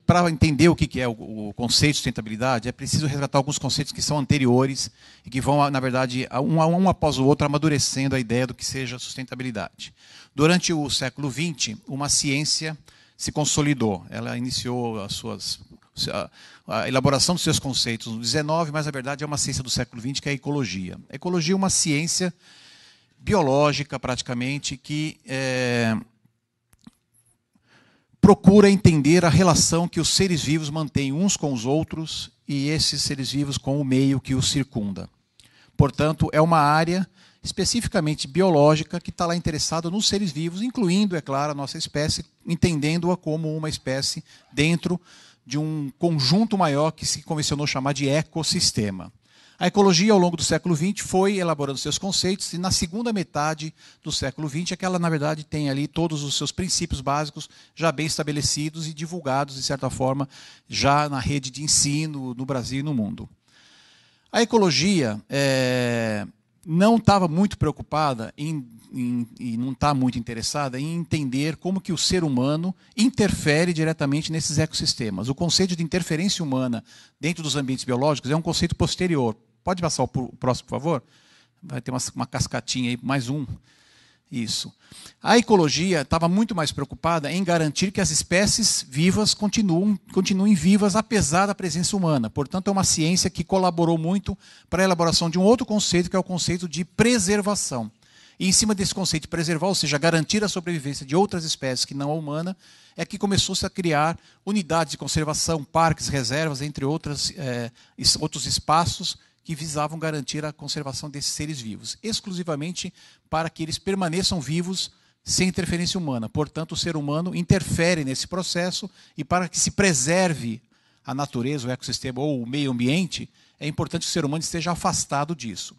para entender o que é o conceito de sustentabilidade, é preciso resgatar alguns conceitos que são anteriores e que vão, na verdade, um após o outro, amadurecendo a ideia do que seja sustentabilidade. Durante o século XX, uma ciência se consolidou. Ela iniciou a elaboração dos seus conceitos no XIX, mas, na verdade, é uma ciência do século XX, que é a ecologia. A ecologia é uma ciência biológica, praticamente, que procura entender a relação que os seres vivos mantêm uns com os outros e esses seres vivos com o meio que os circunda. Portanto, é uma área especificamente biológica que está lá interessada nos seres vivos, incluindo, é claro, a nossa espécie, entendendo-a como uma espécie dentro de um conjunto maior que se convencionou chamar de ecossistema. A ecologia, ao longo do século XX, foi elaborando seus conceitos, e na segunda metade do século XX é que ela, na verdade, tem ali todos os seus princípios básicos já bem estabelecidos e divulgados, de certa forma, já na rede de ensino no Brasil e no mundo. A ecologia não estava muito preocupada e não está muito interessada em entender como que o ser humano interfere diretamente nesses ecossistemas. O conceito de interferência humana dentro dos ambientes biológicos é um conceito posterior. Pode passar o próximo, por favor? Vai ter uma cascatinha aí, mais um. Isso. A ecologia estava muito mais preocupada em garantir que as espécies vivas continuem vivas apesar da presença humana. Portanto, é uma ciência que colaborou muito para a elaboração de um outro conceito, que é o conceito de preservação. E em cima desse conceito de preservar, ou seja, garantir a sobrevivência de outras espécies que não a humana, é que começou-se a criar unidades de conservação, parques, reservas, entre outros espaços que visavam garantir a conservação desses seres vivos, exclusivamente para que eles permaneçam vivos sem interferência humana. Portanto, o ser humano interfere nesse processo e para que se preserve a natureza, o ecossistema ou o meio ambiente, é importante que o ser humano esteja afastado disso.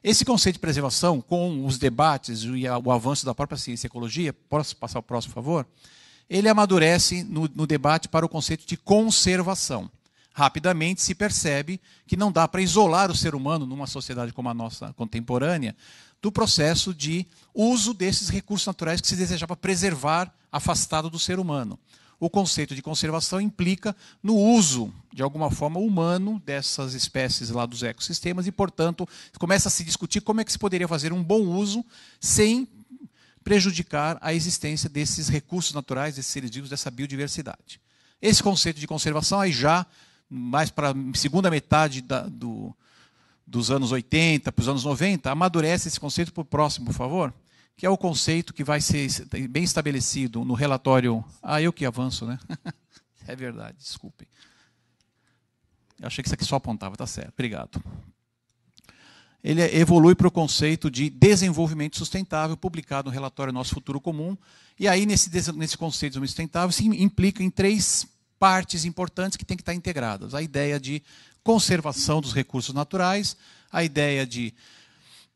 Esse conceito de preservação, com os debates e o avanço da própria ciência e ecologia, posso passar o próximo, por favor? Ele amadurece no debate para o conceito de conservação. Rapidamente se percebe que não dá para isolar o ser humano, numa sociedade como a nossa contemporânea, do processo de uso desses recursos naturais que se desejava preservar afastado do ser humano. O conceito de conservação implica no uso, de alguma forma, humano dessas espécies lá dos ecossistemas e, portanto, começa a se discutir como é que se poderia fazer um bom uso sem prejudicar a existência desses recursos naturais, desses seres vivos, dessa biodiversidade. Esse conceito de conservação aí já mais para a segunda metade dos anos 80, para os anos 90, amadurece esse conceito para o próximo, por favor, que é o conceito que vai ser bem estabelecido no relatório... eu que avanço, né? É verdade, desculpem. Eu achei que isso aqui só apontava, tá certo, obrigado. Ele evolui para o conceito de desenvolvimento sustentável, publicado no relatório Nosso Futuro Comum, e aí nesse conceito de desenvolvimento sustentável se implica em 3 partes importantes que têm que estar integradas. A ideia de conservação dos recursos naturais, a ideia de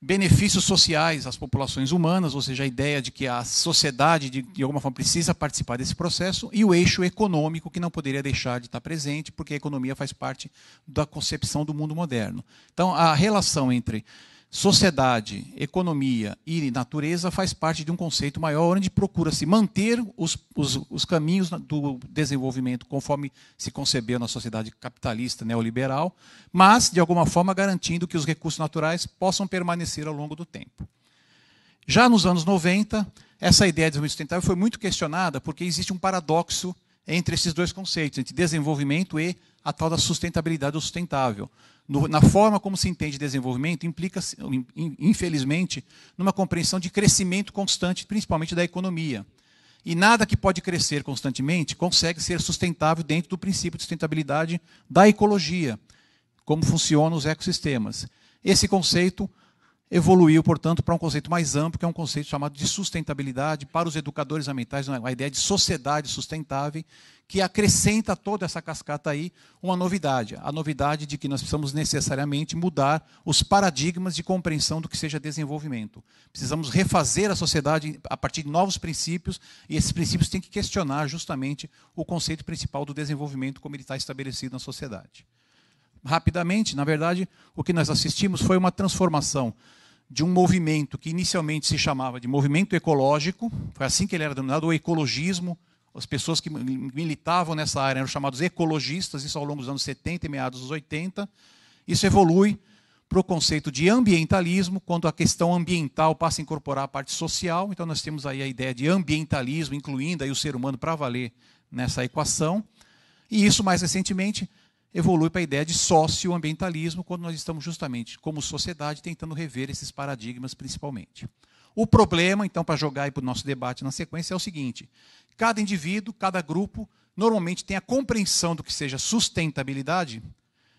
benefícios sociais às populações humanas, ou seja, a ideia de que a sociedade, de alguma forma, precisa participar desse processo, e o eixo econômico, que não poderia deixar de estar presente, porque a economia faz parte da concepção do mundo moderno. Então, a relação entre sociedade, economia e natureza faz parte de um conceito maior, onde procura-se manter os caminhos do desenvolvimento conforme se concebeu na sociedade capitalista neoliberal, mas, de alguma forma, garantindo que os recursos naturais possam permanecer ao longo do tempo. Já nos anos 90, essa ideia de desenvolvimento sustentável foi muito questionada, porque existe um paradoxo entre esses 2 conceitos, entre desenvolvimento e a tal da sustentabilidade ou sustentável. Na forma como se entende desenvolvimento, implica, infelizmente, numa compreensão de crescimento constante, principalmente da economia. E nada que pode crescer constantemente consegue ser sustentável dentro do princípio de sustentabilidade da ecologia, como funcionam os ecossistemas. Esse conceito evoluiu, portanto, para um conceito mais amplo, que é um conceito chamado de sustentabilidade para os educadores ambientais, a ideia de sociedade sustentável, que acrescenta a toda essa cascata aí uma novidade. A novidade de que nós precisamos necessariamente mudar os paradigmas de compreensão do que seja desenvolvimento. Precisamos refazer a sociedade a partir de novos princípios, e esses princípios têm que questionar justamente o conceito principal do desenvolvimento como ele está estabelecido na sociedade. Rapidamente, na verdade, o que nós assistimos foi uma transformação de um movimento que inicialmente se chamava de movimento ecológico, foi assim que ele era denominado, o ecologismo, as pessoas que militavam nessa área eram chamados ecologistas, isso ao longo dos anos 70 e meados dos 80. Isso evolui para o conceito de ambientalismo, quando a questão ambiental passa a incorporar a parte social. Então, nós temos aí a ideia de ambientalismo, incluindo aí o ser humano para valer nessa equação. E isso, mais recentemente, evolui para a ideia de socioambientalismo, quando nós estamos justamente, como sociedade, tentando rever esses paradigmas principalmente. O problema, então, para jogar para o nosso debate na sequência, é o seguinte: cada indivíduo, cada grupo, normalmente tem a compreensão do que seja sustentabilidade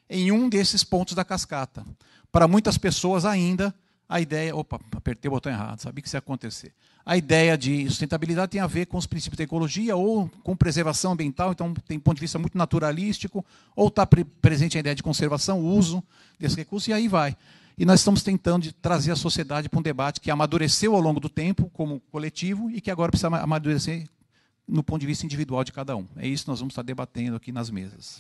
em um desses pontos da cascata. Para muitas pessoas ainda, a ideia... Opa, apertei o botão errado, sabia que isso ia acontecer. A ideia de sustentabilidade tem a ver com os princípios da ecologia ou com preservação ambiental, então tem um ponto de vista muito naturalístico, ou está presente a ideia de conservação, uso desse recurso, e aí vai. E nós estamos tentando trazer a sociedade para um debate que amadureceu ao longo do tempo, como coletivo, e que agora precisa amadurecer no ponto de vista individual de cada um. É isso que nós vamos estar debatendo aqui nas mesas.